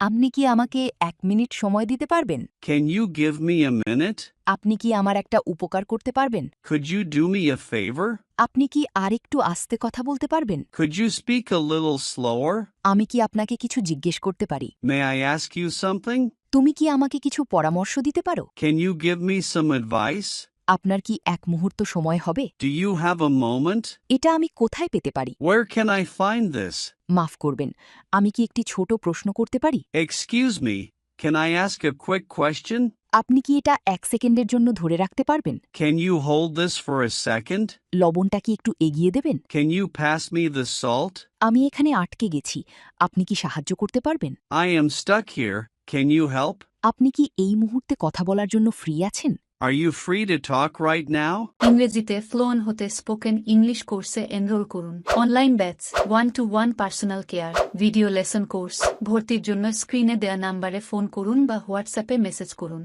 আপনি কি আমাকে 1 মিনিট সময় দিতে পারবেন? Can you give me a minute? আপনি কি আমার একটা উপকার করতে পারবেন? Could you do me a favor? আপনি কি আরেকটু আস্তে কথা বলতে পারবেন? Could you speak a little slower? আমি কি আপনাকে কিছু জিজ্ঞেস করতে পারি? May I ask you something? তুমি কি আমাকে কিছু পরামর্শ দিতে পারো? Can you give me some advice? আপনার কি 1 মুহূর্ত সময় হবে? Do you have a moment? এটা আমি কোথায় পেতে পারি? Where can I find this? মাফ করবেন, আমি কি একটি ছোট প্রশ্ন করতে পারি? Excuse me, can I ask a quick question? আপনি কি এটা 1 সেকেন্ডের জন্য ধরে রাখতে পারবেন? Can you hold this for a second? লবণটা কি একটু এগিয়ে দেবেন? Can you pass me the salt? আমি এখানে আটকে গেছি। আপনি কি সাহায্য করতে পারবেন? I am stuck here. Can you help? আপনি কি এই মুহূর্তে কথা বলার জন্য ফ্রি আছেন? Are you free to talk right now? ইংরেজিতে ফ্লুয়েন্ট হতে স্পোকেন ইংলিশ কোর্সে এনরোল করুন। Online batch, 1-to-1 personal care, video lesson course. ভর্তির জন্য স্ক্রিনে দেয়া নাম্বারে ফোন করুন বা হোয়াটসঅ্যাপে মেসেজ করুন।